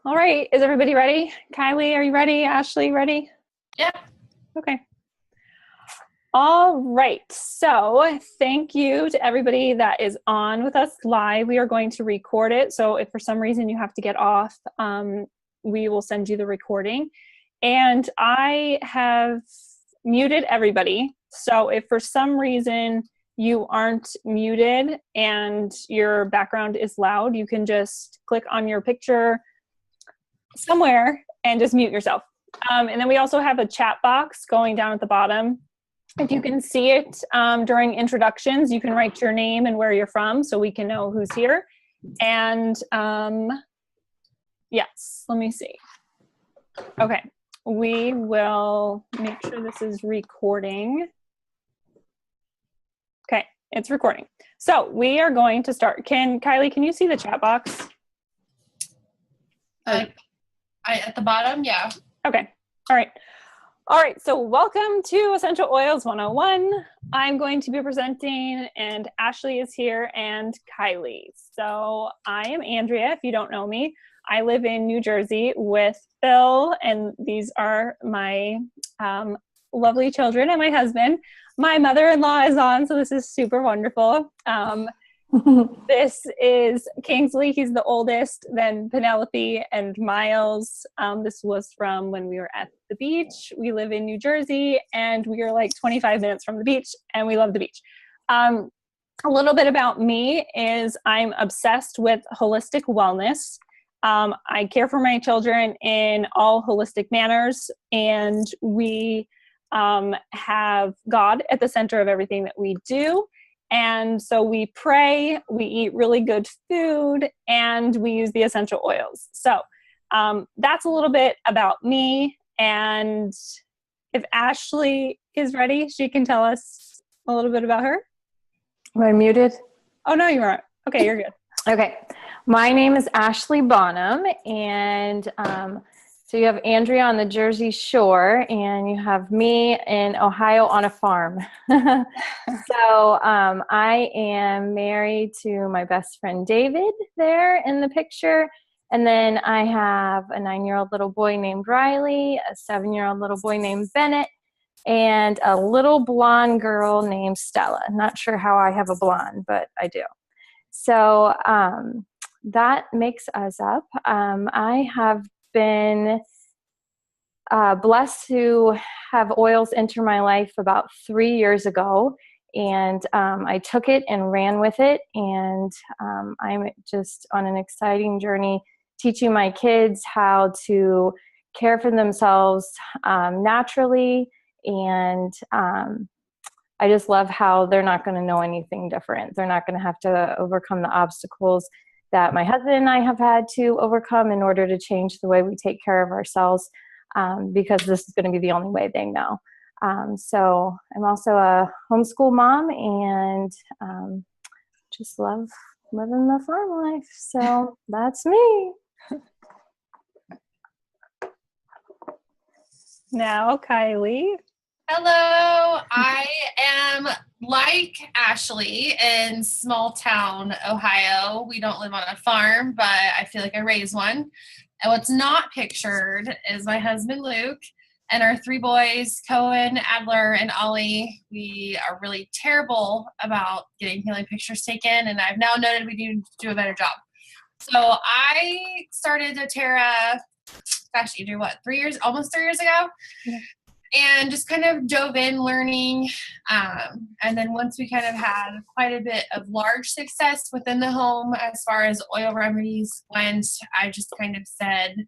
All right, is everybody ready? Kylie, are you ready? Ashley, ready? Yeah. Okay. All right, so thank you to everybody that is on with us live. We are going to record it, so if for some reason you have to get off, we will send you the recording. And I have muted everybody, so if for some reason you aren't muted and your background is loud, you can just click on your picture somewhere and just mute yourself. And then we also have a chat box going down at the bottom. If you can see it during introductions, you can write your name and where you're from so we can know who's here. And yes, let me see. Okay, we will make sure this is recording. Okay, it's recording. So we are going to start. Kylie, can you see the chat box? At the bottom, yeah. Okay, all right. All right, so welcome to Essential Oils 101. I'm going to be presenting, and Ashley is here, and Kylie. So I am Andrea, if you don't know me. I live in New Jersey with Phil, and these are my lovely children and my husband. My mother-in-law is on, so this is super wonderful. This is Kingsley. He's the oldest, then Penelope and Miles. This was from when we were at the beach. We live in New Jersey, and we are like 25 minutes from the beach, and we love the beach. A little bit about me is I'm obsessed with holistic wellness. I care for my children in all holistic manners, and we have God at the center of everything that we do. And so we pray, we eat really good food, and we use the essential oils. So that's a little bit about me. And if Ashley is ready, she can tell us a little bit about her. Am I muted? Oh, no, you aren't. Okay, you're good. Okay. My name is Ashley Bonham, and so you have Andrea on the Jersey Shore, and you have me in Ohio on a farm. So I am married to my best friend David there in the picture. And then I have a 9-year-old little boy named Riley, a 7-year-old little boy named Bennett, and a little blonde girl named Stella. Not sure how I have a blonde, but I do. So that makes us up. I have been blessed to have oils enter my life about 3 years ago, and I took it and ran with it, and I'm just on an exciting journey teaching my kids how to care for themselves naturally, and I just love how they're not going to know anything different. They're not going to have to overcome the obstacles that my husband and I have had to overcome in order to change the way we take care of ourselves, because this is going to be the only way they know. So I'm also a homeschool mom, and just love living the farm life. So that's me. Now, Kylie. Hello. I am like Ashley in small town Ohio. We don't live on a farm, but I feel like I raised one. And what's not pictured is my husband Luke and our 3 boys, Cohen, Adler, and Ollie. We are really terrible about getting family pictures taken, and I've now noted we need to do a better job. So I started doTERRA, gosh, Andrew, what, 3 years, almost 3 years ago? Yeah. And just kind of dove in learning. And then once we kind of had quite a bit of large success within the home as far as oil remedies went, I just kind of said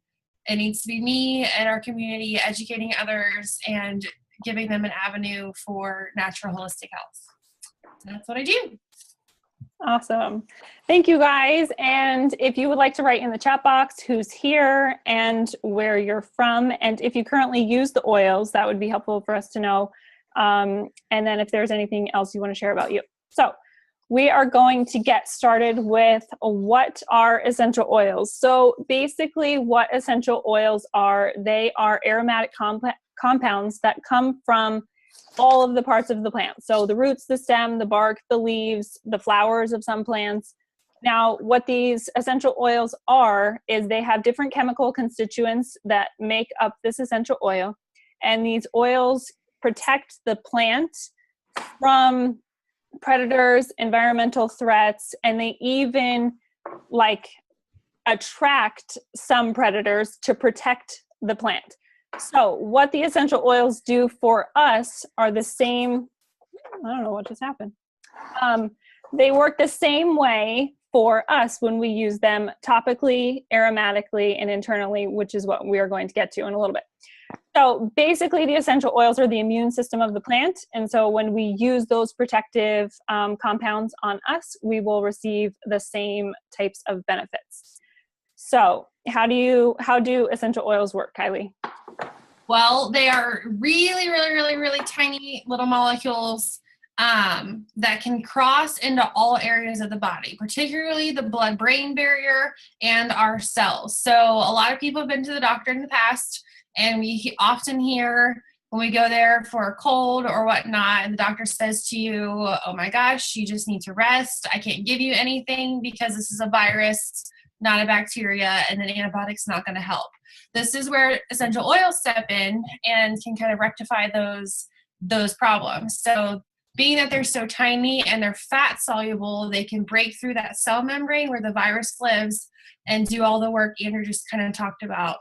it needs to be me and our community educating others and giving them an avenue for natural holistic health. So that's what I do. Awesome. Thank you, guys. And if you would like to write in the chat box who's here and where you're from, and if you currently use the oils, that would be helpful for us to know. And then if there's anything else you want to share about you. So we are going to get started with what are essential oils. So basically what essential oils are, they are aromatic compounds that come from all of the parts of the plant. So the roots, the stem, the bark, the leaves, the flowers of some plants, Now, what these essential oils are is they have different chemical constituents that make up this essential oil. And these oils protect the plant from predators, environmental threats, and they even like attract some predators to protect the plant. So what the essential oils do for us are the same. I don't know what just happened. They work the same way for us when we use them topically, aromatically, and internally, which is what we are going to get to in a little bit. So basically, the essential oils are the immune system of the plant. And so when we use those protective compounds on us, we will receive the same types of benefits. So how do essential oils work, Kylie? Well, they are really, really, really, really tiny little molecules that can cross into all areas of the body, particularly the blood-brain barrier and our cells. So a lot of people have been to the doctor in the past, and we often hear when we go there for a cold or whatnot, and the doctor says to you, oh my gosh, you just need to rest. I can't give you anything because this is a virus, not a bacteria, and an antibiotic's not going to help. This is where essential oils step in and can kind of rectify those problems. So being that they're so tiny and they're fat soluble, they can break through that cell membrane where the virus lives and do all the work Andrew just kind of talked about.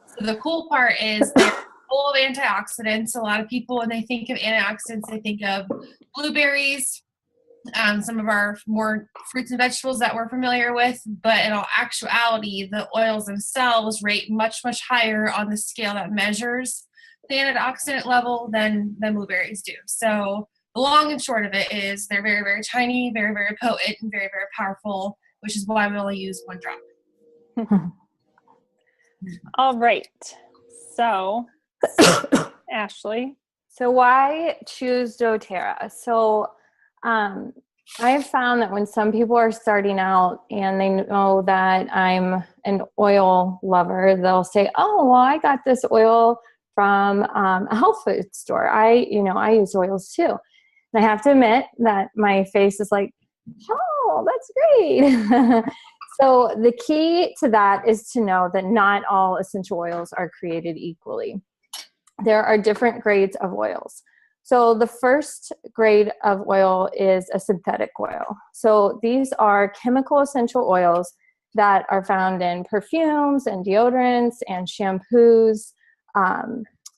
So the cool part is they're full of antioxidants. A lot of people, when they think of antioxidants, they think of blueberries, some of our more fruits and vegetables that we're familiar with, but in all actuality, the oils themselves rate much, much higher on the scale that measures the antioxidant level than blueberries do. So the long and short of it is they're very, very tiny, very, very potent, and very, very powerful, which is why we only use 1 drop. All right. So, Ashley. So why choose doTERRA? So I have found that when some people are starting out and they know that I'm an oil lover, they'll say, oh, well, I got this oil from a health food store. I use oils too. And I have to admit that my face is like, oh, that's great. So the key to that is to know that not all essential oils are created equally. There are different grades of oils. So the first grade of oil is a synthetic oil. So these are chemical essential oils that are found in perfumes and deodorants and shampoos.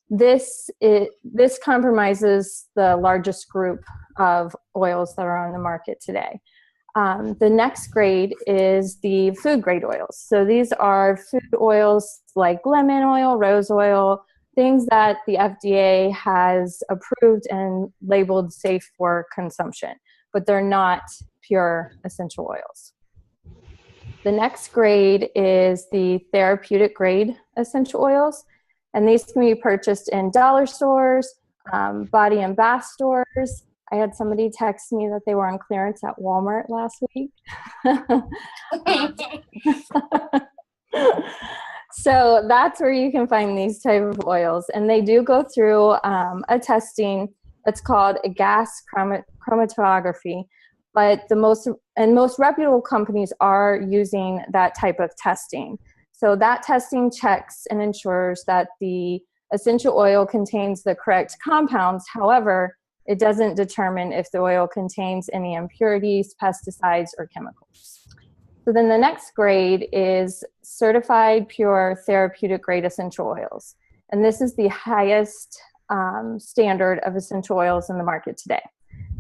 This compromises the largest group of oils that are on the market today. The next grade is the food grade oils. So these are food oils like lemon oil, rose oil, things that the FDA has approved and labeled safe for consumption, but they're not pure essential oils. The next grade is the therapeutic grade essential oils, and these can be purchased in dollar stores, body and bath stores. I had somebody text me that they were on clearance at Walmart last week. So that's where you can find these type of oils. And they do go through a testing that's called a gas chromatography. But the most reputable companies are using that type of testing. So that testing checks and ensures that the essential oil contains the correct compounds. However, it doesn't determine if the oil contains any impurities, pesticides, or chemicals. So then the next grade is certified pure therapeutic grade essential oils. And this is the highest standard of essential oils in the market today.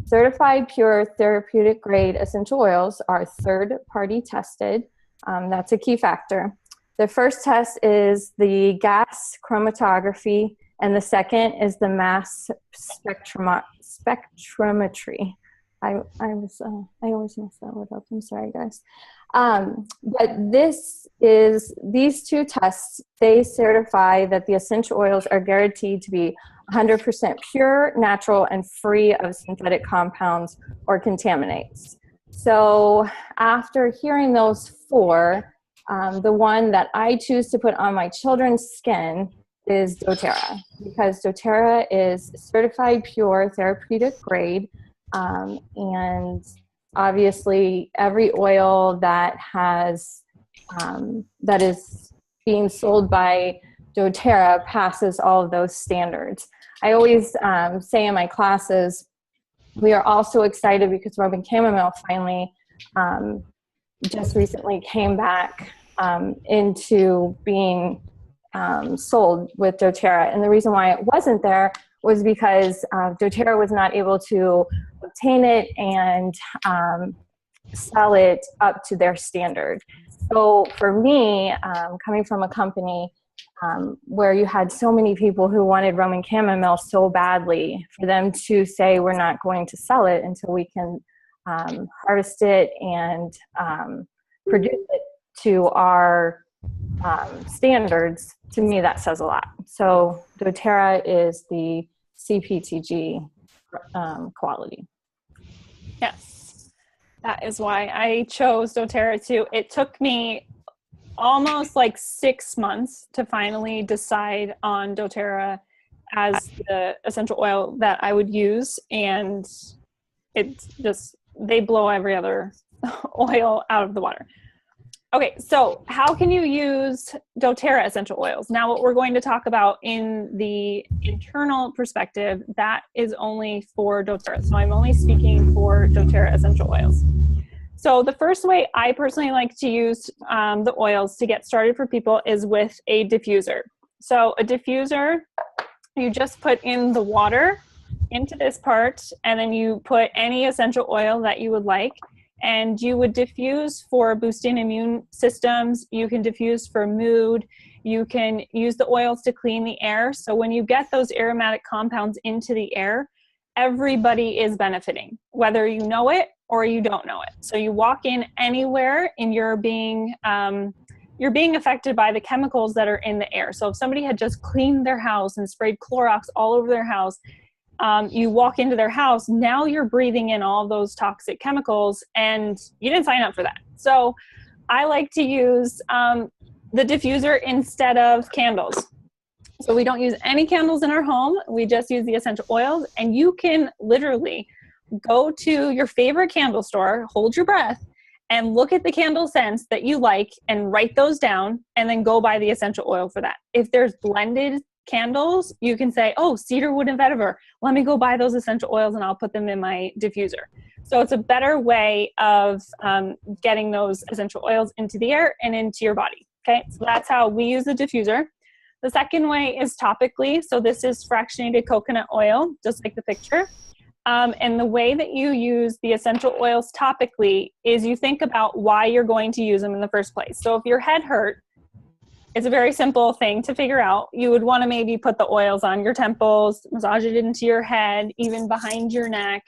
Certified pure therapeutic grade essential oils are third-party tested. That's a key factor. The first test is the gas chromatography, and the second is the mass spectrometry. I always mess that word up. I'm sorry, guys. But these two tests, they certify that the essential oils are guaranteed to be 100% pure, natural, and free of synthetic compounds or contaminants. So after hearing those 4, the one that I choose to put on my children's skin is doTERRA, because doTERRA is certified pure therapeutic grade, and obviously every oil that has that is being sold by doTERRA passes all of those standards. I always say in my classes, we are also excited because Roman chamomile finally just recently came back into being sold with doTERRA. And the reason why it wasn't there was because doTERRA was not able to obtain it and sell it up to their standard. So for me, coming from a company where you had so many people who wanted Roman chamomile so badly, for them to say we're not going to sell it until we can harvest it and produce it to our standards, to me that says a lot. So doTERRA is the CPTG quality. Yes, that is why I chose doTERRA too. It took me almost like 6 months to finally decide on doTERRA as the essential oil that I would use, and it's just, they blow every other oil out of the water. Okay, so how can you use doTERRA essential oils? Now, what we're going to talk about in the internal perspective, that is only for doTERRA. So I'm only speaking for doTERRA essential oils. So the first way I personally like to use the oils to get started for people is with a diffuser. So a diffuser, you just put in the water into this part, and then you put any essential oil that you would like, and you would diffuse for boosting immune systems. You can diffuse for mood. You can use the oils to clean the air. So when you get those aromatic compounds into the air, everybody is benefiting, whether you know it or you don't know it. So you walk in anywhere and you're being affected by the chemicals that are in the air. So if somebody had just cleaned their house and sprayed Clorox all over their house, you walk into their house, now you're breathing in all those toxic chemicals, and you didn't sign up for that. So I like to use the diffuser instead of candles. So we don't use any candles in our home. We just use the essential oils, and you can literally go to your favorite candle store, hold your breath, and look at the candle scents that you like and write those down, and then go buy the essential oil for that. If there's blended candles, you can say, oh, cedarwood and vetiver, let me go buy those essential oils and I'll put them in my diffuser. So it's a better way of getting those essential oils into the air and into your body. Okay, so that's how we use the diffuser. The second way is topically. So this is fractionated coconut oil, just like the picture. And the way that you use the essential oils topically is you think about why you're going to use them in the first place. So if your head hurt, it's a very simple thing to figure out. You would want to maybe put the oils on your temples, massage it into your head, even behind your neck.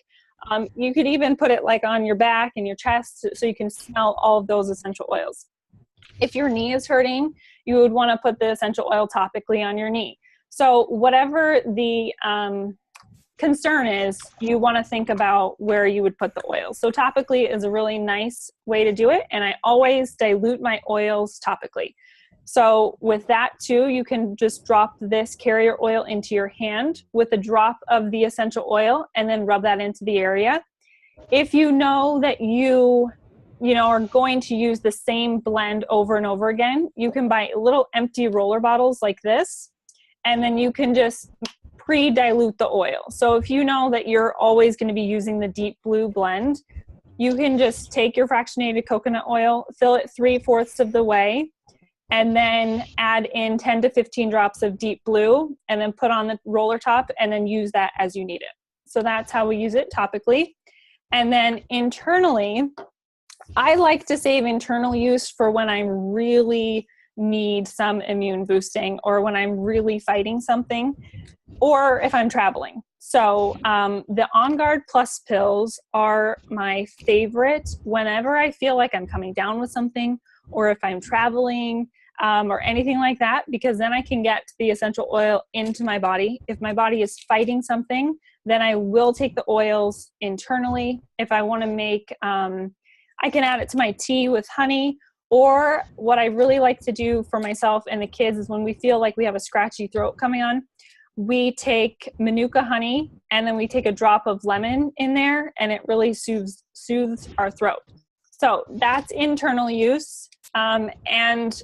You could even put it like on your back and your chest so you can smell all of those essential oils. If your knee is hurting, you would want to put the essential oil topically on your knee. So whatever the concern is, you want to think about where you would put the oils. So topically is a really nice way to do it, and I always dilute my oils topically. So with that too, you can just drop this carrier oil into your hand with a drop of the essential oil and then rub that into the area. If you know that you are going to use the same blend over and over again, you can buy little empty roller bottles like this, and then you can just pre-dilute the oil. So if you know that you're always going to be using the deep blue blend, you can just take your fractionated coconut oil, fill it 3/4 of the way, and then add in 10 to 15 drops of deep blue, and then put on the roller top, and then use that as you need it. So that's how we use it topically. And then internally, I like to save internal use for when I really need some immune boosting, or when I'm really fighting something, or if I'm traveling. So the Onguard Plus pills are my favorite whenever I feel like I'm coming down with something, or if I'm traveling, or anything like that, because then I can get the essential oil into my body. If my body is fighting something, then I will take the oils internally. If I want to make, I can add it to my tea with honey, or what I really like to do for myself and the kids is when we feel like we have a scratchy throat coming on, we take Manuka honey and then we take a drop of lemon in there, and it really soothes our throat. So that's internal use. And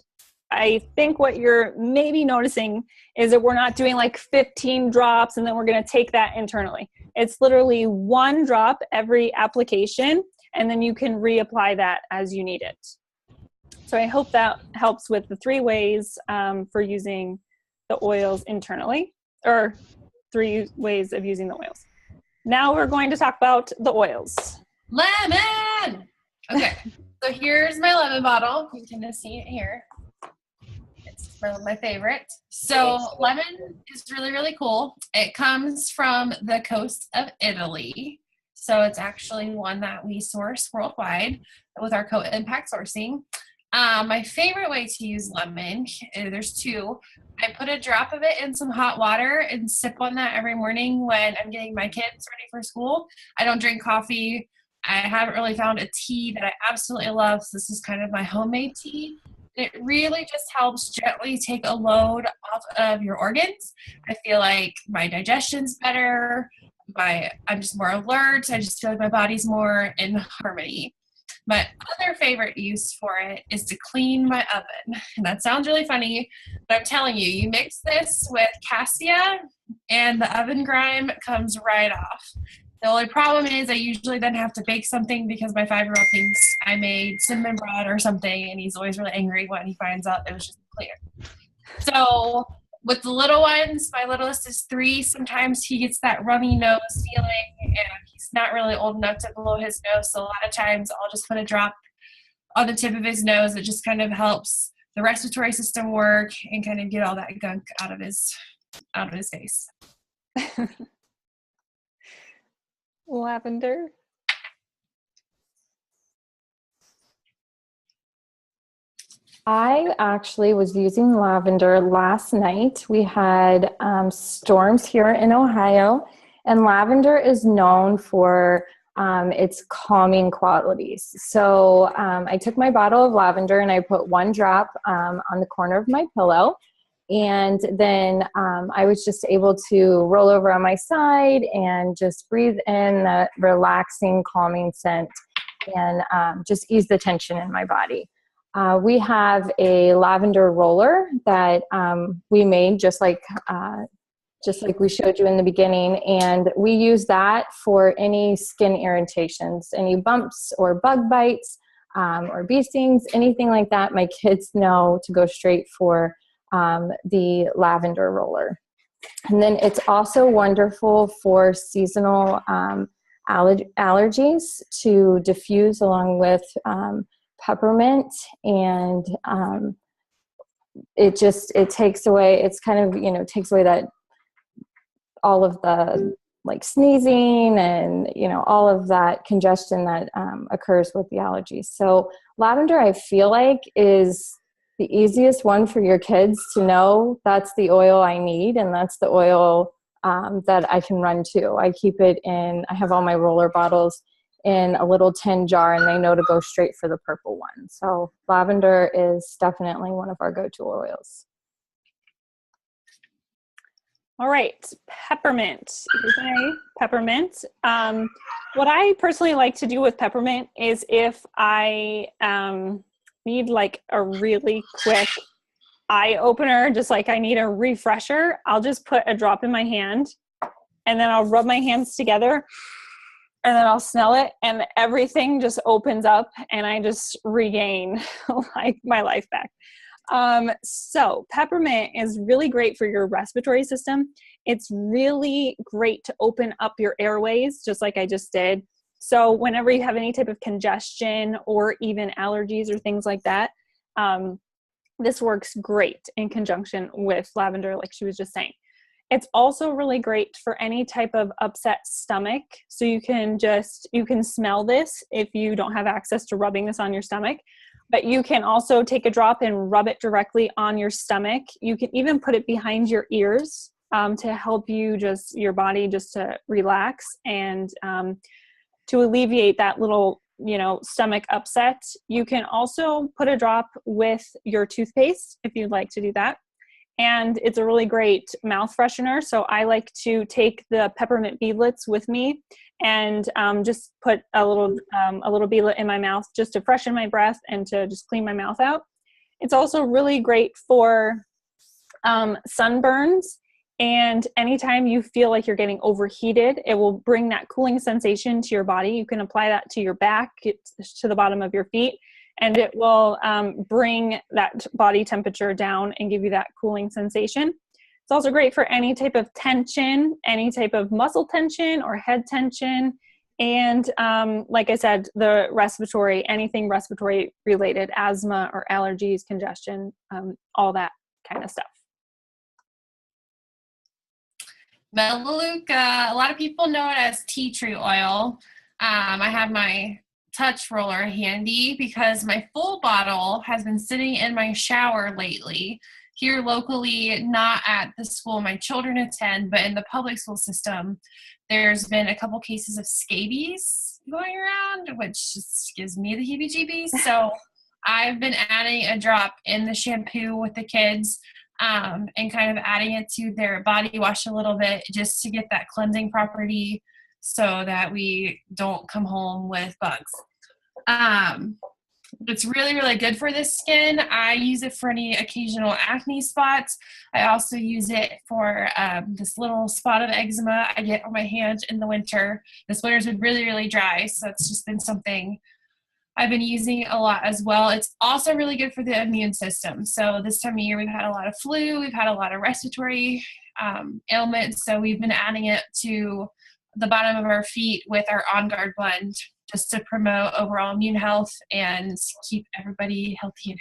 I think what you're maybe noticing is that we're not doing like 15 drops and then we're going to take that internally. It's literally one drop every application, and then you can reapply that as you need it. So I hope that helps with the 3 ways for using the oils internally, or 3 ways of using the oils. Now we're going to talk about the oils. Lemon! Okay, so here's my lemon bottle. You can just see it here. It's one of my favorite. So lemon is really, really cool. It comes from the coast of Italy. So it's actually one that we source worldwide with our co-impact sourcing. My favorite way to use lemon, there's 2. I put a drop of it in some hot water and sip on that every morning when I'm getting my kids ready for school. I don't drink coffee. I haven't really found a tea that I absolutely love. So this is kind of my homemade tea. It really just helps gently take a load off of your organs. I feel like my digestion's better. I'm just more alert. I just feel like my body's more in harmony. My other favorite use for it is to clean my oven. And that sounds really funny, but I'm telling you, you mix this with cassia and the oven grime comes right off. The only problem is I usually then have to bake something because my 5-year-old thinks I made cinnamon bread or something, and he's always really angry when he finds out it was just clear. So with the little ones, my littlest is 3. Sometimes he gets that runny nose feeling, and he's not really old enough to blow his nose. So a lot of times I'll just put a drop on the tip of his nose. It just kind of helps the respiratory system work and kind of get all that gunk out of his face. Lavender. I actually was using lavender last night. We had storms here in Ohio, and lavender is known for its calming qualities. So I took my bottle of lavender and I put 1 drop on the corner of my pillow. And then I was just able to roll over on my side and just breathe in that relaxing, calming scent and just ease the tension in my body. We have a lavender roller that we made just like we showed you in the beginning, and we use that for any skin irritations, any bumps or bug bites or bee stings, anything like that. My kids know to go straight for the lavender roller. And then it's also wonderful for seasonal allergies to diffuse along with peppermint, and it takes away, it's kind of, takes away that all of the like sneezing and, all of that congestion that occurs with the allergies. So lavender, I feel like, is the easiest one for your kids to know that's the oil I need, and that's the oil that I can run to. I keep it I have all my roller bottles in a little tin jar, and they know to go straight for the purple one. So lavender is definitely one of our go-to oils. All right, peppermint. Peppermint. What I personally like to do with peppermint is if I need like a really quick eye opener, just like I need a refresher, I'll just put a drop in my hand and then I'll rub my hands together and then I'll smell it and everything just opens up and I just regain like my life back. So peppermint is really great for your respiratory system. It's really great to open up your airways, just like I just did. So whenever you have any type of congestion or even allergies or things like that, this works great in conjunction with lavender, like she was just saying. It's also really great for any type of upset stomach. So you can smell this if you don't have access to rubbing this on your stomach. But you can also take a drop and rub it directly on your stomach. You can even put it behind your ears to help your body just to relax and to alleviate that little, stomach upset. You can also put a drop with your toothpaste if you'd like to do that. and it's a really great mouth freshener. So I like to take the peppermint beadlets with me and just put a little beadlet in my mouth just to freshen my breath and to just clean my mouth out. It's also really great for sunburns, and anytime you feel like you're getting overheated, it will bring that cooling sensation to your body. You can apply that to your back, to the bottom of your feet, and it will bring that body temperature down and give you that cooling sensation. It's also great for any type of tension, any type of muscle tension or head tension. And like I said, the respiratory, anything respiratory related, asthma or allergies, congestion, all that kind of stuff. Melaleuca, a lot of people know it as tea tree oil. I have my touch roller handy because my full bottle has been sitting in my shower lately. Here locally, not at the school my children attend, but in the public school system, there's been a couple cases of scabies going around, which just gives me the heebie-jeebies. So I've been adding a drop in the shampoo with the kids and kind of adding it to their body wash a little bit just to get that cleansing property so that we don't come home with bugs. It's really, really good for the skin. I use it for any occasional acne spots. I also use it for this little spot of eczema I get on my hand in the winter. This winter's been really, really dry, so it's just been something I've been using a lot as well. It's also really good for the immune system. So this time of year, we've had a lot of flu. We've had a lot of respiratory ailments. So we've been adding it to the bottom of our feet with our Onguard blend just to promote overall immune health and keep everybody healthy and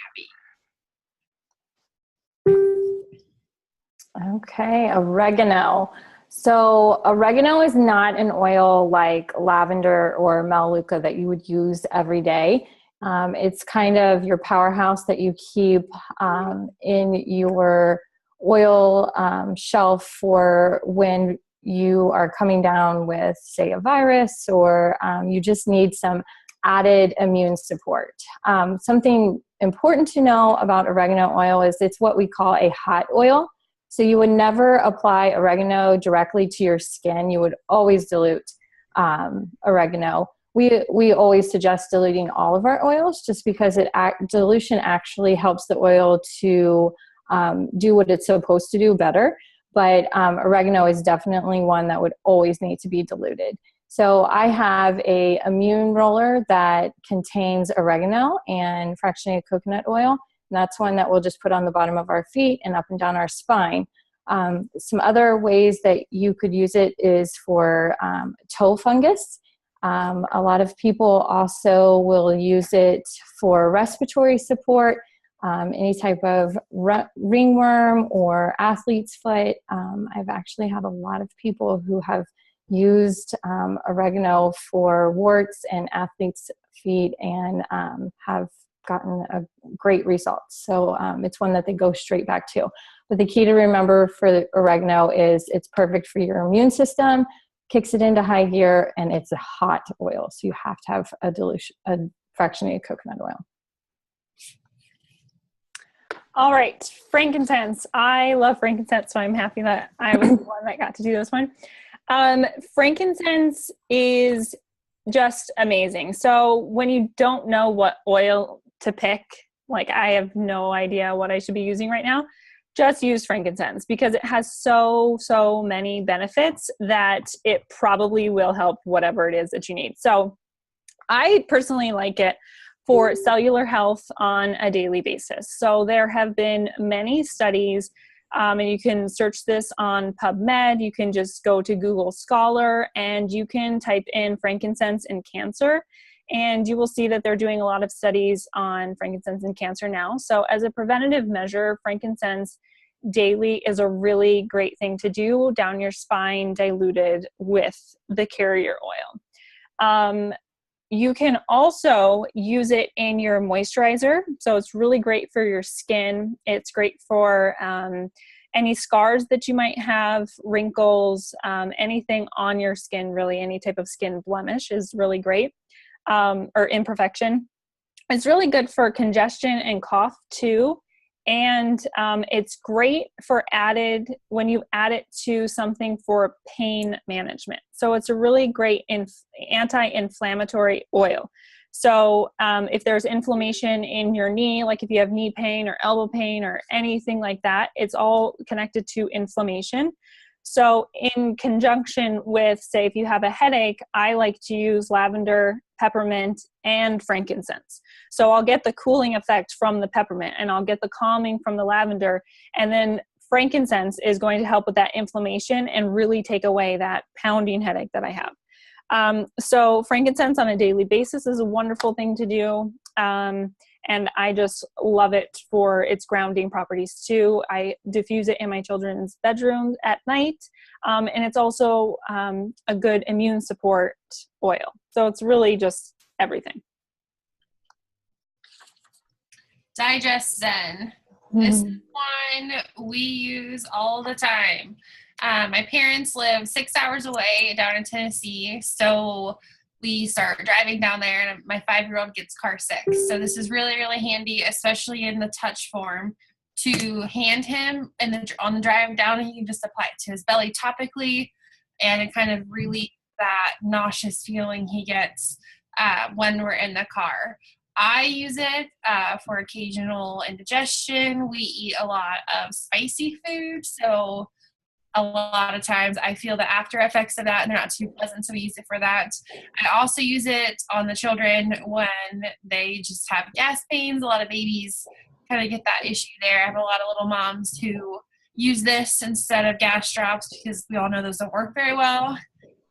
happy. Okay, oregano. So oregano is not an oil like lavender or melaleuca that you would use every day. It's kind of your powerhouse that you keep in your oil shelf for when you are coming down with, say, a virus, or you just need some added immune support. Something important to know about oregano oil is it's what we call a hot oil. So you would never apply oregano directly to your skin. You would always dilute oregano. We always suggest diluting all of our oils just because dilution actually helps the oil to do what it's supposed to do better. But oregano is definitely one that would always need to be diluted. So I have a immune roller that contains oregano and fractionated coconut oil. And that's one that we'll just put on the bottom of our feet and up and down our spine. Some other ways that you could use it is for toe fungus. A lot of people also will use it for respiratory support, any type of ringworm or athlete's foot. I've actually had a lot of people who have used oregano for warts and athlete's feet and have gotten a great results. So it's one that they go straight back to. But the key to remember for the oregano is it's perfect for your immune system, kicks it into high gear, and it's a hot oil. So you have to have a fractionated coconut oil. All right, frankincense. I love frankincense, so I'm happy that I was the one that got to do this one. Frankincense is just amazing. So when you don't know what oil to pick, like I have no idea what I should be using right now, just use frankincense because it has so many benefits that it probably will help whatever it is that you need. So I personally like it for cellular health on a daily basis. So there have been many studies, and you can search this on PubMed. You can just go to Google Scholar and you can type in frankincense and cancer, and you will see that they're doing a lot of studies on frankincense and cancer now. So as a preventative measure, frankincense daily is a really great thing to do down your spine, diluted with the carrier oil. You can also use it in your moisturizer. So it's really great for your skin. It's great for any scars that you might have, wrinkles, anything on your skin, really any type of skin blemish is really great, or imperfection. It's really good for congestion and cough too. And it's great for when you add it to something for pain management. So it's a really great anti-inflammatory oil. So if there's inflammation in your knee, like if you have knee pain or elbow pain or anything like that, it's all connected to inflammation. So in conjunction with, say, if you have a headache, I like to use lavender, peppermint, and frankincense. So I'll get the cooling effect from the peppermint, and I'll get the calming from the lavender. And then frankincense is going to help with that inflammation and really take away that pounding headache that I have. So frankincense on a daily basis is a wonderful thing to do. And I just love it for its grounding properties too. I diffuse it in my children's bedrooms at night. And it's also a good immune support oil. So it's really just everything. Digestion. This is one we use all the time. My parents live 6 hours away down in Tennessee. So we start driving down there, and my 5-year-old gets car sick. So this is really, really handy, especially in the touch form, to hand him on the drive down, and he can just apply it to his belly topically, and it kind of relieves that nauseous feeling he gets when we're in the car. I use it for occasional indigestion. We eat a lot of spicy food, so a lot of times I feel the after effects of that, and they're not too pleasant, so we use it for that. I also use it on the children when they just have gas pains. A lot of babies kind of get that issue there. I have a lot of little moms who use this instead of gas drops because we all know those don't work very well.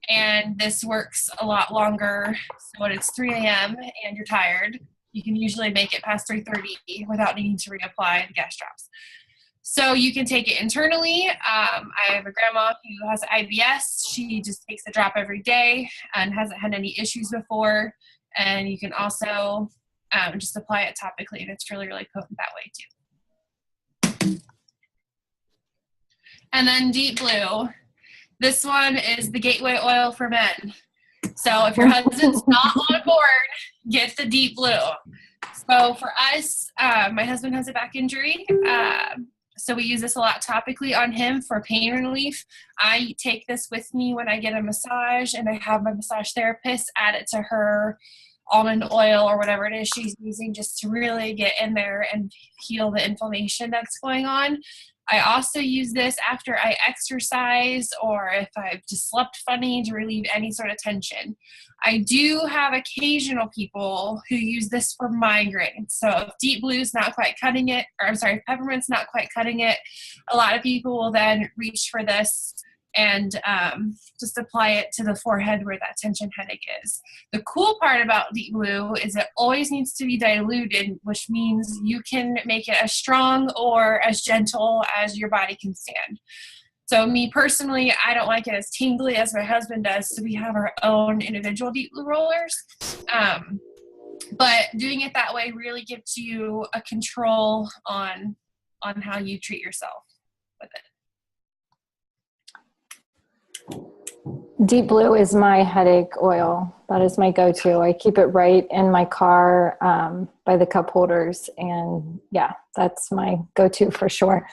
And this works a lot longer. So when it's 3 a.m. and you're tired, you can usually make it past 3:30 without needing to reapply the gas drops. So you can take it internally. I have a grandma who has IBS. She just takes a drop every day and hasn't had any issues before. And you can also just apply it topically, and it's really, really potent that way too. And then Deep Blue. This one is the gateway oil for men. So if your husband's not on board, get the Deep Blue. So for us, my husband has a back injury. So we use this a lot topically on him for pain relief. I take this with me when I get a massage, and I have my massage therapist add it to her almond oil or whatever it is she's using, just to really get in there and heal the inflammation that's going on. I also use this after I exercise, or if I've just slept funny, to relieve any sort of tension. I do have occasional people who use this for migraine. So if Deep Blue's not quite cutting it, or I'm sorry, if Peppermint's not quite cutting it, a lot of people will then reach for this and just apply it to the forehead where that tension headache is. The cool part about Deep Blue is it always needs to be diluted, which means you can make it as strong or as gentle as your body can stand. So me personally, I don't like it as tingly as my husband does, so we have our own individual Deep Blue rollers. But doing it that way really gives you a control on how you treat yourself with it. Deep Blue is my headache oil. That is my go-to. I keep it right in my car by the cup holders. And yeah, that's my go-to for sure.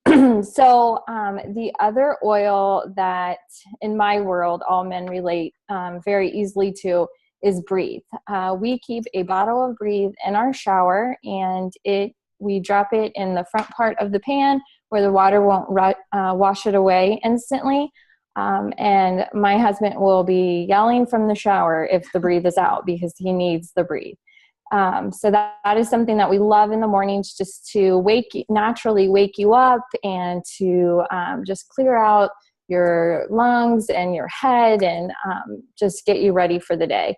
So the other oil that in my world all men relate very easily to is Breathe. We keep a bottle of Breathe in our shower, and we drop it in the front part of the pan where the water won't wash it away instantly. And my husband will be yelling from the shower if the Breathe is out, because he needs the Breathe. So that is something that we love in the mornings, just to naturally wake you up and to just clear out your lungs and your head and just get you ready for the day.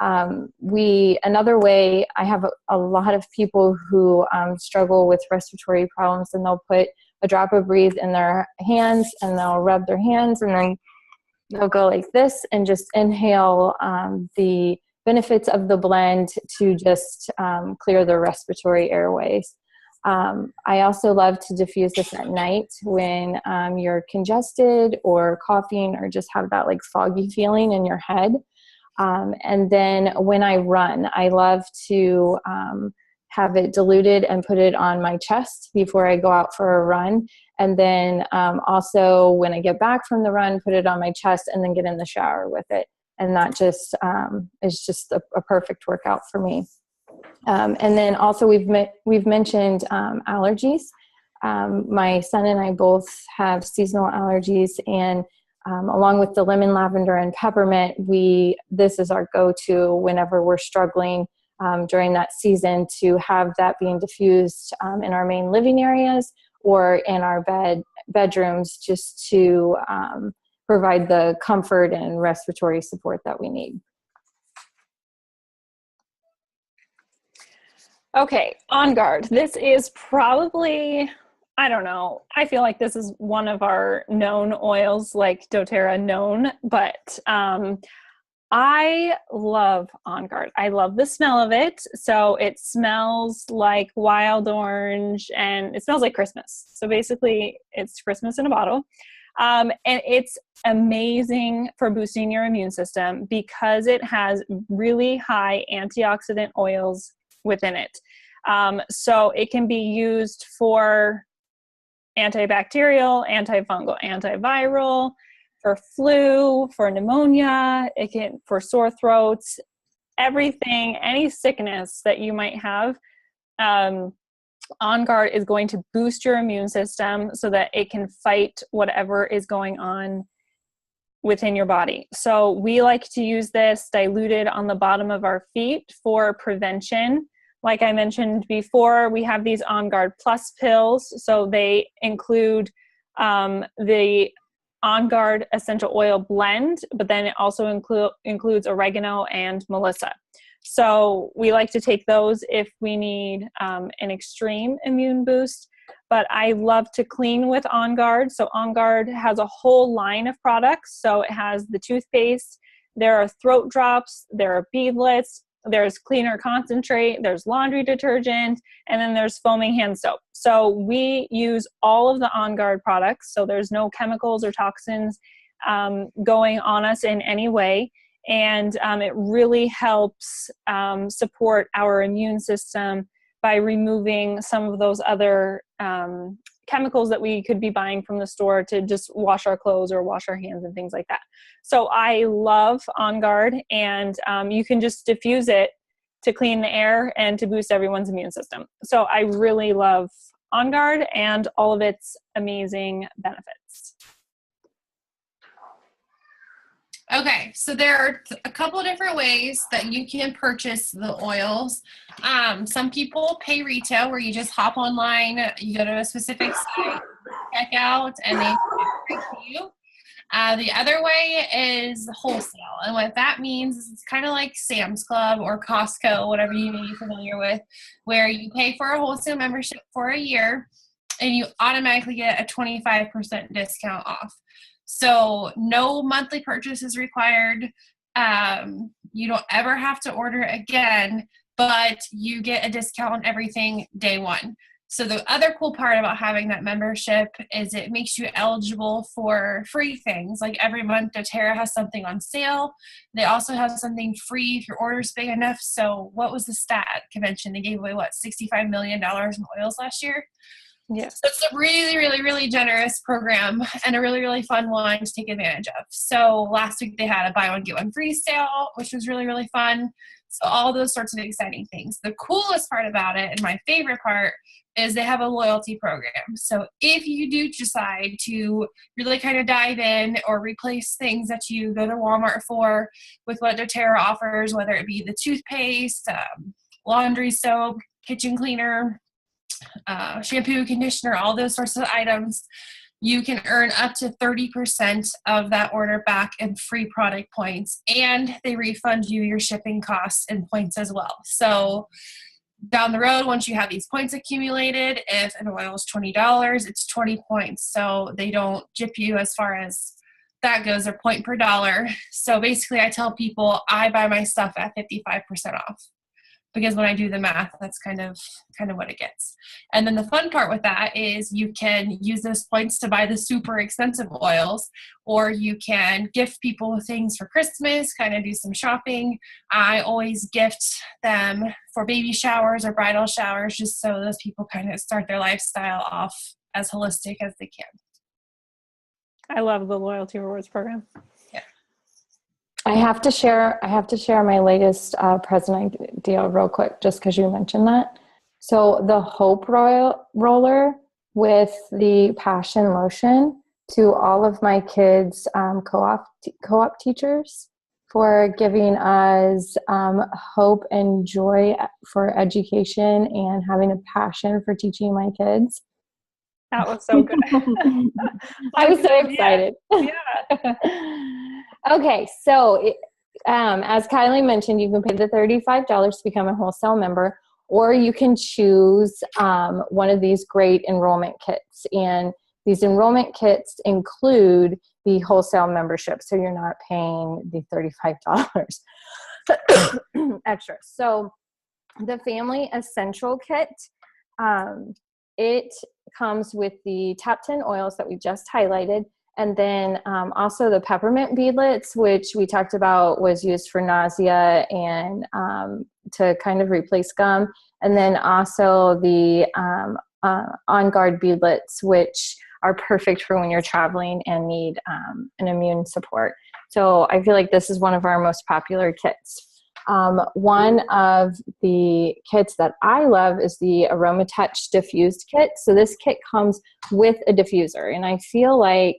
Another way, I have a lot of people who struggle with respiratory problems, and they'll put a drop of Breathe in their hands, and they'll rub their hands, and then they'll go like this and just inhale the benefits of the blend to just clear the respiratory airways. I also love to diffuse this at night when you're congested or coughing, or just have that like foggy feeling in your head. And then when I run, I love to have it diluted and put it on my chest before I go out for a run. And then also when I get back from the run, put it on my chest and then get in the shower with it. And that just is just a perfect workout for me. And then also we've mentioned allergies. My son and I both have seasonal allergies, and along with the lemon, lavender, and peppermint, this is our go-to whenever we're struggling during that season, to have that being diffused in our main living areas or in our bedrooms, just to provide the comfort and respiratory support that we need. Okay, Onguard. This is probably, I don't know, I feel like this is one of our known oils, like doTERRA known, but I love Onguard. I love the smell of it. So it smells like wild orange, and it smells like Christmas. So basically it's Christmas in a bottle. And it's amazing for boosting your immune system because it has really high antioxidant oils within it. So it can be used for antibacterial, antifungal, antiviral, for flu, for pneumonia, for sore throats, everything, any sickness that you might have. Onguard is going to boost your immune system so that it can fight whatever is going on within your body. So we like to use this diluted on the bottom of our feet for prevention. Like I mentioned before, we have these Onguard Plus pills. So they include the Onguard essential oil blend, but then it also includes oregano and melissa. So we like to take those if we need an extreme immune boost. But I love to clean with Onguard. So Onguard has a whole line of products. So it has the toothpaste, there are throat drops, there are beadlets, there's cleaner concentrate, there's laundry detergent, and then there's foaming hand soap. So we use all of the Onguard products. So there's no chemicals or toxins going on us in any way. And it really helps support our immune system by removing some of those other chemicals that we could be buying from the store to just wash our clothes or wash our hands and things like that. So I love Onguard, and you can just diffuse it to clean the air and to boost everyone's immune system. So I really love Onguard and all of its amazing benefits. Okay, so there are a couple of different ways that you can purchase the oils. Some people pay retail, where you just hop online, you go to a specific site, check out, and they ship it to you. The other way is wholesale, and what that means is it's kind of like Sam's Club or Costco, whatever you may be familiar with, where you pay for a wholesale membership for a year, and you automatically get a 25% discount off. So no monthly purchase is required. You don't ever have to order again, but you get a discount on everything day one. So the other cool part about having that membership is it makes you eligible for free things. Like every month, doTERRA has something on sale. They also have something free if your order's big enough. So what was the stat convention? They gave away, $65 million in oils last year? Yes. So it's a really, really, really generous program and a really, really fun one to take advantage of. So last week they had a buy one, get one free sale, which was really, really fun. So all those sorts of exciting things. The coolest part about it, and my favorite part, is they have a loyalty program. So if you do decide to really kind of dive in or replace things that you go to Walmart for with what doTERRA offers, whether it be the toothpaste, laundry soap, kitchen cleaner, shampoo, conditioner, all those sorts of items, you can earn up to 30% of that order back in free product points, and they refund you your shipping costs and points as well. So down the road, once you have these points accumulated, if an oil is $20, it's 20 points. So they don't gyp you as far as that goes, or point per dollar. So basically I tell people I buy my stuff at 55% off. because when I do the math, that's kind of what it gets. And then the fun part with that is you can use those points to buy the super expensive oils, or you can gift people things for Christmas, kind of do some shopping. I always gift them for baby showers or bridal showers, just so those people kind of start their lifestyle off as holistic as they can. I love the loyalty rewards program. Yeah. I have to share my latest present idea real quick, just because you mentioned that. So the Hope Roller with the Passion Lotion to all of my kids' co-op teachers for giving us hope and joy for education and having a passion for teaching my kids. That was so good. I was so excited. Yeah. Okay, so as Kylie mentioned, you can pay the $35 to become a wholesale member, or you can choose one of these great enrollment kits. And these enrollment kits include the wholesale membership, so you're not paying the $35 extra. So the Family Essential Kit, it comes with the top 10 oils that we just highlighted. And then also the peppermint beadlets, which we talked about was used for nausea and to kind of replace gum. And then also the Onguard beadlets, which are perfect for when you're traveling and need an immune support. So I feel like this is one of our most popular kits. One of the kits that I love is the Aroma Touch Diffused Kit. So this kit comes with a diffuser, and I feel like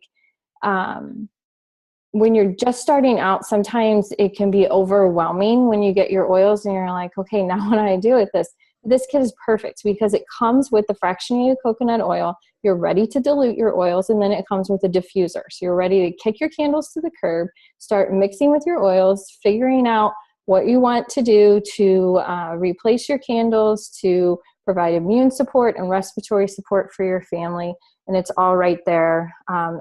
when you're just starting out, sometimes it can be overwhelming when you get your oils and you're like, okay, now what do I do with this? This kit is perfect because it comes with the fractionated coconut oil. You're ready to dilute your oils, and then it comes with a diffuser. So you're ready to kick your candles to the curb, start mixing with your oils, figuring out what you want to do to replace your candles, to provide immune support and respiratory support for your family. And it's all right there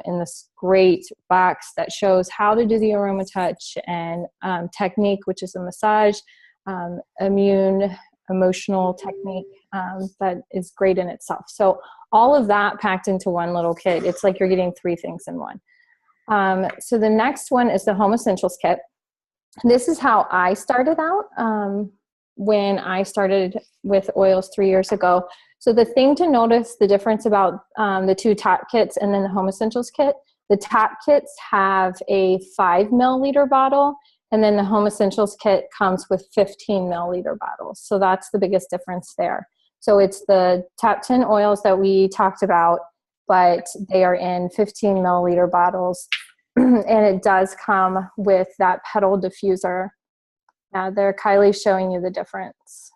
in this great box that shows how to do the Aroma Touch and technique, which is a massage, immune, emotional technique that is great in itself. So all of that packed into one little kit. It's like you're getting 3 things in one. So the next one is the Home Essentials Kit. This is how I started out when I started with oils 3 years ago. So the thing to notice the difference about the 2 top kits and then the Home Essentials Kit, the top kits have a 5 milliliter bottle, and then the Home Essentials Kit comes with 15 milliliter bottles. So that's the biggest difference there. So it's the top 10 oils that we talked about, but they are in 15 milliliter bottles. And it does come with that petal diffuser. There, Kylie's showing you the difference.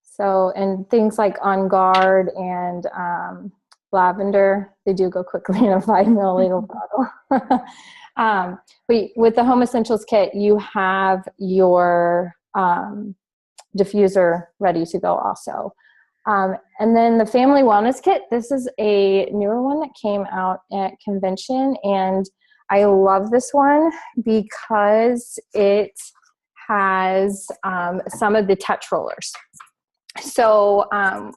So, and things like Onguard and Lavender, they do go quickly in a 5 milliliter bottle. But with the Home Essentials Kit, you have your diffuser ready to go also. And then the Family Wellness Kit, this is a newer one that came out at convention, and I love this one because it has some of the touch rollers. So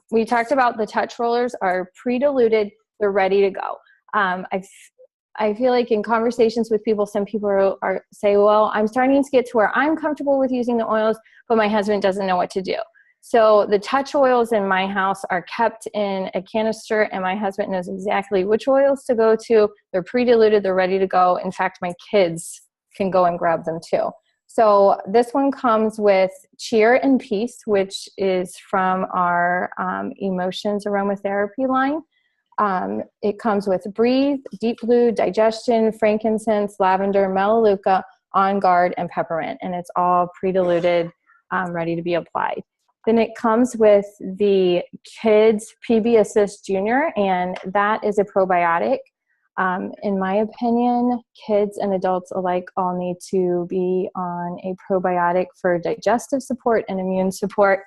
we talked about the touch rollers are pre-diluted, they're ready to go. I feel like in conversations with people, some people say, well, I'm starting to get to where I'm comfortable with using the oils, but my husband doesn't know what to do. So the touch oils in my house are kept in a canister, and my husband knows exactly which oils to go to. They're pre-diluted, they're ready to go. In fact, my kids can go and grab them too. So this one comes with Cheer and Peace, which is from our Emotions Aromatherapy line. It comes with Breathe, Deep Blue, Digestion, Frankincense, Lavender, Melaleuca, Onguard, and Peppermint. And it's all pre-diluted, ready to be applied. Then it comes with the Kids PB Assist Junior, and that is a probiotic. In my opinion, kids and adults alike all need to be on a probiotic for digestive support and immune support.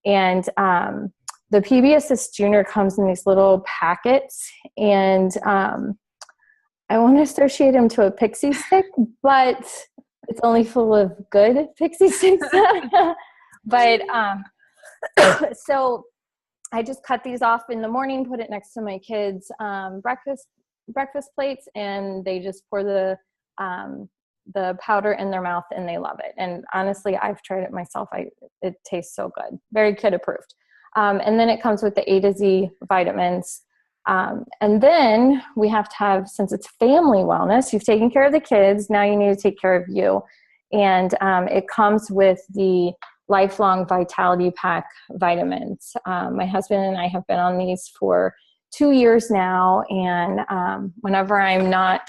And the PB Assist Junior comes in these little packets, and I want to associate them to a pixie stick, but It's only full of good pixie sticks. But so I just cut these off in the morning, put it next to my kids' breakfast plates, and they just pour the powder in their mouth, and they love it. And honestly, I've tried it myself. It tastes so good. Very kid approved. And then it comes with the A to Z vitamins. And then we have to have, since it's family wellness, you've taken care of the kids, now you need to take care of you. And it comes with the Lifelong Vitality Pack vitamins. My husband and I have been on these for 2 years now. And whenever I'm not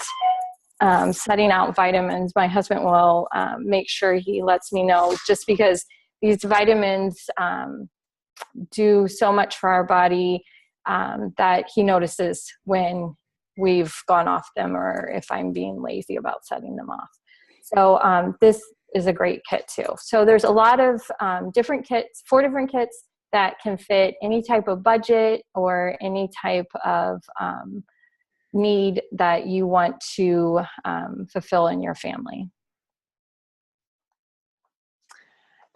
setting out vitamins, my husband will make sure he lets me know, just because these vitamins do so much for our body that he notices when we've gone off them or if I'm being lazy about setting them off. So this is a great kit too. So there's a lot of different kits, 4 different kits that can fit any type of budget or any type of need that you want to fulfill in your family.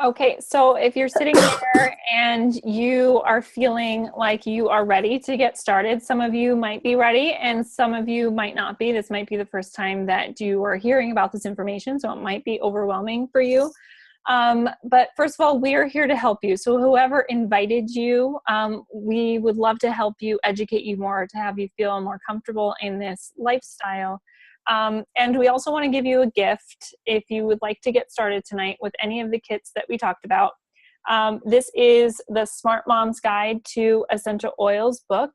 Okay, so if you're sitting there and you are feeling like you are ready to get started, some of you might be ready and some of you might not be. This might be the first time that you are hearing about this information, so it might be overwhelming for you. But first of all, we are here to help you. So whoever invited you, we would love to help you, educate you more, to have you feel more comfortable in this lifestyle. And we also want to give you a gift if you would like to get started tonight with any of the kits that we talked about. This is the Smart Mom's Guide to Essential Oils book.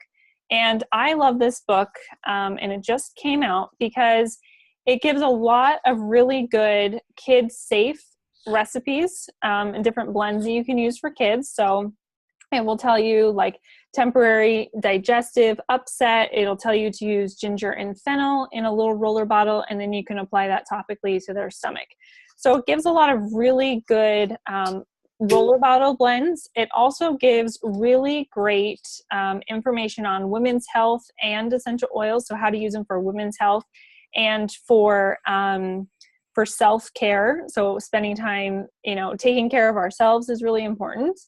And I love this book, and it just came out because it gives a lot of really good kid-safe recipes and different blends that you can use for kids. So it will tell you like temporary digestive upset. It'll tell you to use ginger and fennel in a little roller bottle, and then you can apply that topically to their stomach. So it gives a lot of really good roller bottle blends. It also gives really great information on women's health and essential oils, so how to use them for women's health and for self-care. So spending time, taking care of ourselves is really important.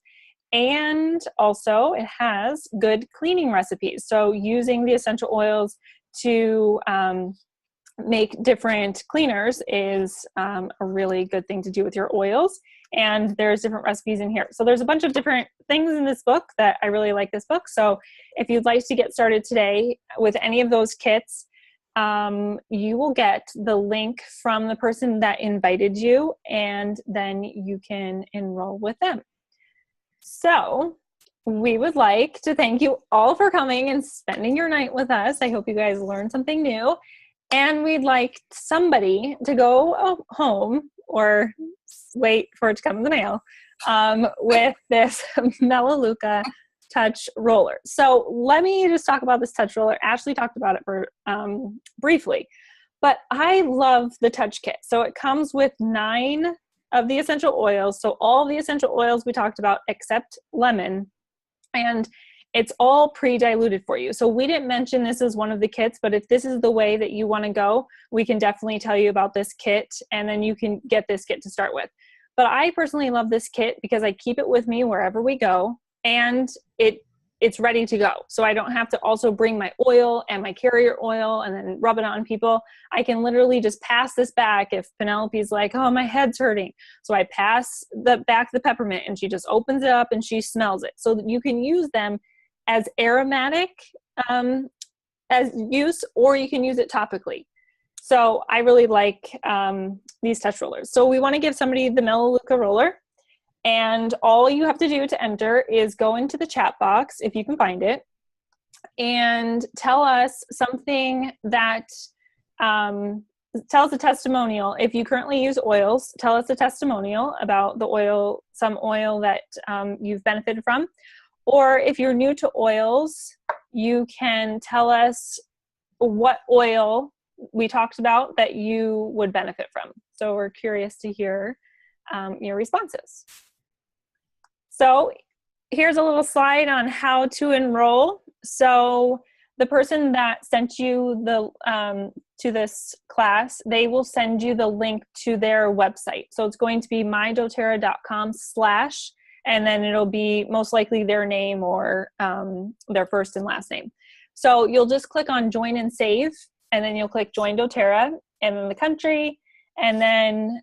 And also it has good cleaning recipes. So using the essential oils to make different cleaners is a really good thing to do with your oils. And there's different recipes in here. So there's a bunch of different things in this book that I really like this book. So if you'd like to get started today with any of those kits, you will get the link from the person that invited you, and then you can enroll with them. So we would like to thank you all for coming and spending your night with us. I hope you guys learned something new. And we'd like somebody to go home or wait for it to come in the mail with this Melaleuca touch roller. So let me just talk about this touch roller. Ashley talked about it for briefly, but I love the touch kit. So it comes with 9 of the essential oils. So all the essential oils we talked about except lemon, and it's all pre-diluted for you. So we didn't mention this as one of the kits, but if this is the way that you want to go, we can definitely tell you about this kit, and then you can get this kit to start with. But I personally love this kit because I keep it with me wherever we go, and it's ready to go. So I don't have to also bring my oil and my carrier oil and then rub it on people. I can literally just pass this back if Penelope's like, oh, my head's hurting. So I pass back the peppermint, and she just opens it up and she smells it. So that you can use them as aromatic as use, or you can use it topically. So I really like these touch rollers. So we want to give somebody the Melaleuca roller. And all you have to do to enter is go into the chat box, if you can find it, and tell us something that, tell us a testimonial. If you currently use oils, tell us a testimonial about the oil, some oil that you've benefited from. Or if you're new to oils, you can tell us what oil we talked about that you would benefit from. So we're curious to hear your responses. So here's a little slide on how to enroll. So the person that sent you the to this class, they will send you the link to their website. So it's going to be mydoterra.com/ and then it'll be most likely their name or their first and last name. So you'll just click on join and save, and then you'll click join doTERRA and then the country, and then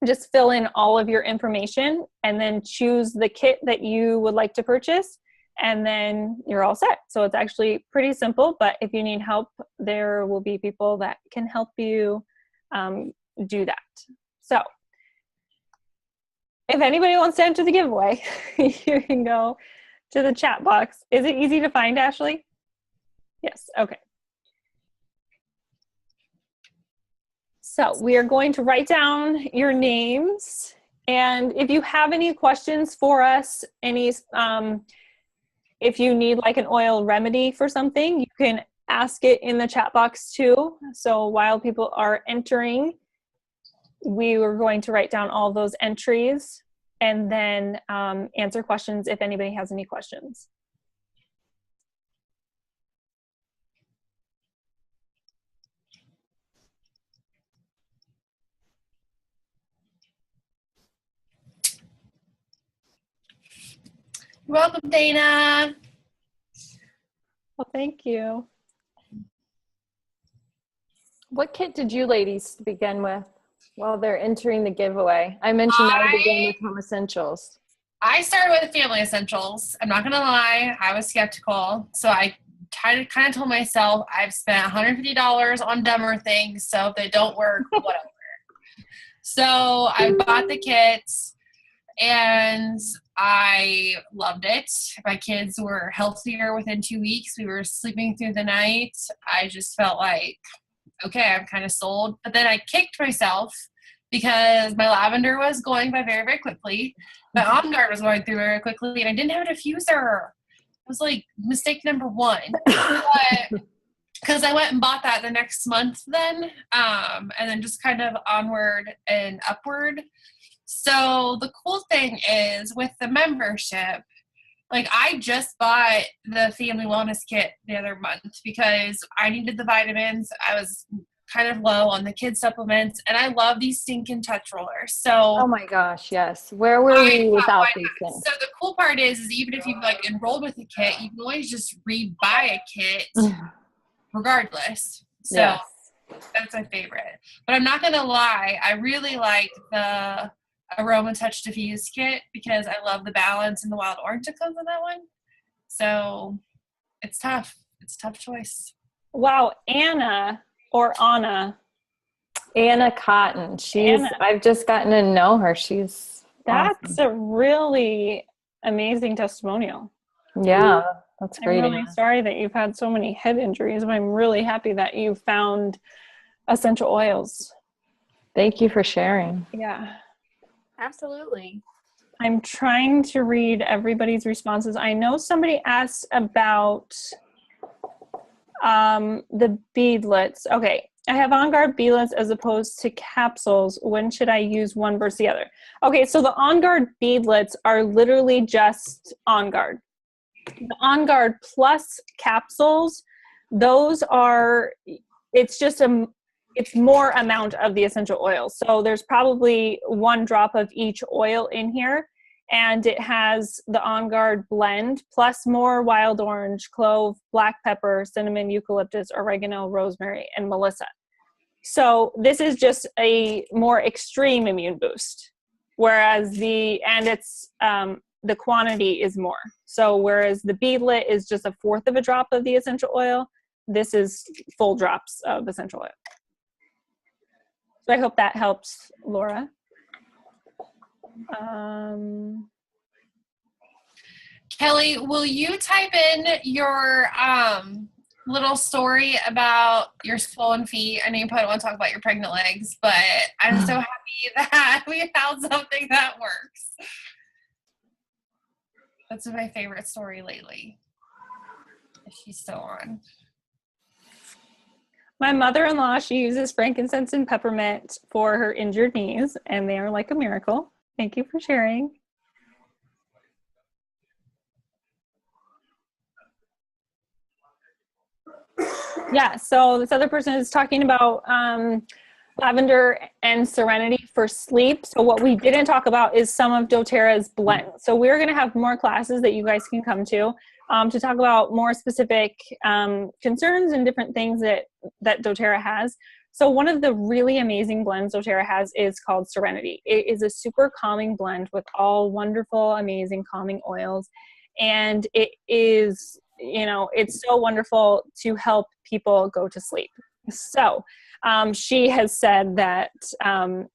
just fill in all of your information and then choose the kit that you would like to purchase, and then you're all set. So it's actually pretty simple, but if you need help, there will be people that can help you do that. So if anybody wants to enter the giveaway, you can go to the chat box. Is it easy to find, Ashley? Yes, okay. So we are going to write down your names, and if you have any questions for us, if you need like an oil remedy for something, you can ask it in the chat box too. So while people are entering, we were going to write down all those entries and then answer questions if anybody has any questions. You're welcome, Dana. Well, thank you. What kit did you ladies begin with while they're entering the giveaway? I mentioned that I began with Home Essentials. I started with Family Essentials. I'm not going to lie. I was skeptical. So I kind of told myself I've spent $150 on dumber things. So if they don't work, whatever. So I bought the kits and I loved it. My kids were healthier within 2 weeks. We were sleeping through the night. I just felt like, okay, I'm kind of sold. But then I kicked myself because my Lavender was going by very, very quickly. My Onguard was going through very quickly, and I didn't have a diffuser. It was like mistake number one. Because I went and bought that the next month then, and then just kind of onward and upward. So the cool thing is with the membership, like I just bought the Family Wellness Kit the other month because I needed the vitamins. I was kind of low on the kids supplements, and I love these stinking touch rollers. So oh my gosh, yes. Where were we without these things? So the cool part is even if you've like enrolled with a kit, you can always just rebuy a kit regardless. So yes. That's my favorite. But I'm not gonna lie, I really like the Aroma Touch Diffuse kit because I love the balance and the wild orange that comes in that one. So it's tough. It's a tough choice. Wow, Anna or Anna? Anna Cotton. Anna. I've just gotten to know her. That's awesome. A really amazing testimonial. Yeah, that's great. I'm really sorry that you've had so many head injuries, but I'm really happy that you found essential oils. Thank you for sharing. Yeah. Absolutely. I'm trying to read everybody's responses. I know somebody asked about the beadlets. Okay, I have Onguard beadlets as opposed to capsules. When should I use one versus the other? Okay, so the Onguard beadlets are literally just Onguard. The Onguard plus capsules, those are, it's more amount of the essential oils. So there's probably 1 drop of each oil in here, and it has the Onguard blend plus more wild orange, clove, black pepper, cinnamon, eucalyptus, oregano, rosemary, and melissa. So this is just a more extreme immune boost, whereas the quantity is more. So whereas the beadlet is just 1/4 of a drop of the essential oil, this is full drops of essential oil. So I hope that helps, Laura. Kelly, will you type in your little story about your swollen feet? I know you probably don't want to talk about your pregnant legs, but I'm so happy that we found something that works. That's my favorite story lately. If she's still on. My mother-in-law, she uses frankincense and peppermint for her injured knees, and they are like a miracle. Thank you for sharing. Yeah, so this other person is talking about lavender and serenity for sleep. So what we didn't talk about is some of doTERRA's blends. So we're going to have more classes that you guys can come to talk about more specific concerns and different things that doTERRA has. So one of the really amazing blends doTERRA has is called Serenity. It is a super calming blend with all wonderful, amazing calming oils. And it is, it's so wonderful to help people go to sleep. So she has said that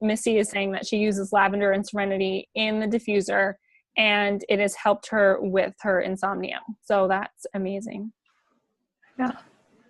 Missy is saying that she uses lavender and serenity in the diffuser, and it has helped her with her insomnia. So that's amazing. Yeah.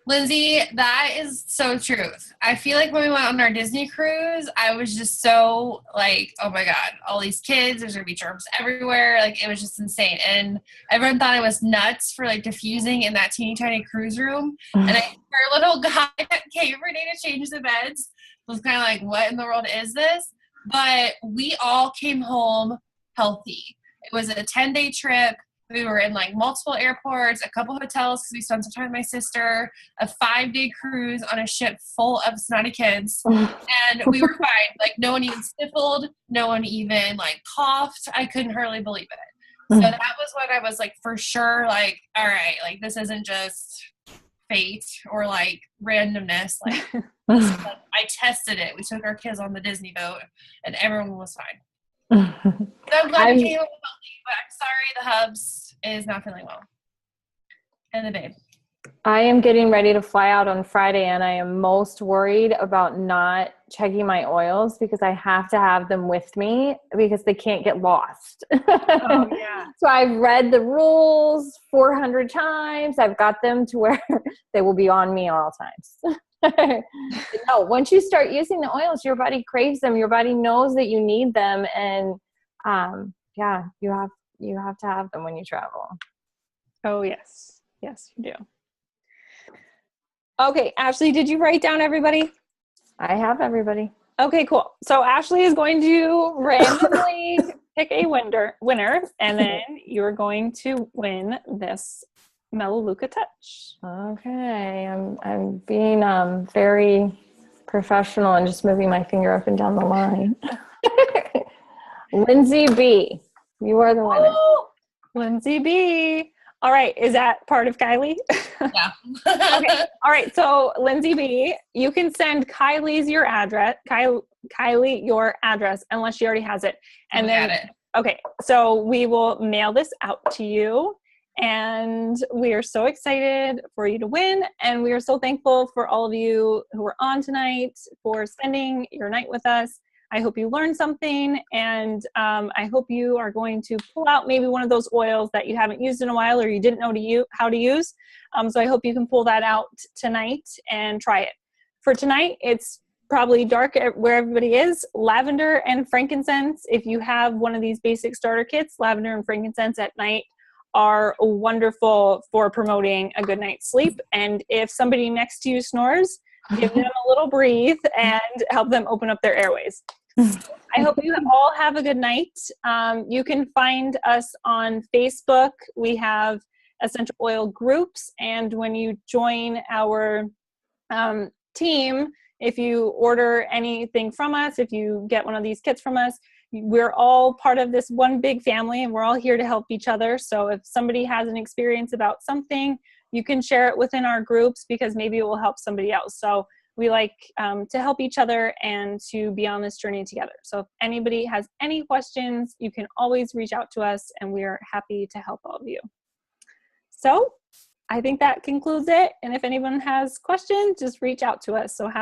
Lindsay, that is so true. I feel like when we went on our Disney cruise, I was just so like, oh my God, all these kids, there's going to be germs everywhere. Like, it was just insane. And everyone thought I was nuts for like diffusing in that teeny tiny cruise room. And our little guy that came every day to change the beds was kind of like, what in the world is this? But we all came home healthy. It was a 10-day trip. We were in like multiple airports, a couple hotels because we spent some time with my sister, a 5-day cruise on a ship full of snotty kids. And we were fine. Like, no one even sniffled. No one even like coughed. I couldn't hardly believe it. So that was when I was like, for sure, like, all right, like this isn't just fate or like randomness. Like, I tested it. We took our kids on the Disney boat and everyone was fine. So I'm glad you came up healthy, but I'm sorry the hubs is not feeling well. And the babe. I am getting ready to fly out on Friday, and I am most worried about not checking my oils because I have to have them with me because they can't get lost. Oh, yeah. So I've read the rules 400 times. I've got them to where they will be on me all times. No, once you start using the oils, your body craves them. Your body knows that you need them, and yeah, you have to have them when you travel. Oh yes, yes you do. Okay, Ashley, did you write down everybody? I have everybody. Okay, cool. So Ashley is going to randomly pick a winner, and then you're going to win this Melaleuca Touch. Okay, I'm being very professional and just moving my finger up and down the line. Lindsay B, you are the winner. Oh, Lindsay B. All right, is that part of Kylie? Yeah. Okay. All right, so Lindsay B, you can send Kylie your address, unless she already has it. And okay, so we will mail this out to you. And we are so excited for you to win. And we are so thankful for all of you who are on tonight for spending your night with us. I hope you learned something. And I hope you are going to pull out maybe one of those oils that you haven't used in a while or you didn't know how to use. So I hope you can pull that out tonight and try it. For tonight, it's probably dark where everybody is. Lavender and frankincense. If you have one of these basic starter kits, lavender and frankincense at night are wonderful for promoting a good night's sleep. And if somebody next to you snores, give them a little breathe and help them open up their airways. I hope you all have a good night. You can find us on Facebook. We have essential oil groups. And when you join our team, if you order anything from us, if you get one of these kits from us, we're all part of this one big family and we're all here to help each other. So if somebody has an experience about something, you can share it within our groups because maybe it will help somebody else. So we like to help each other and to be on this journey together. So if anybody has any questions, you can always reach out to us and we are happy to help all of you. So I think that concludes it. And if anyone has questions, just reach out to us. So have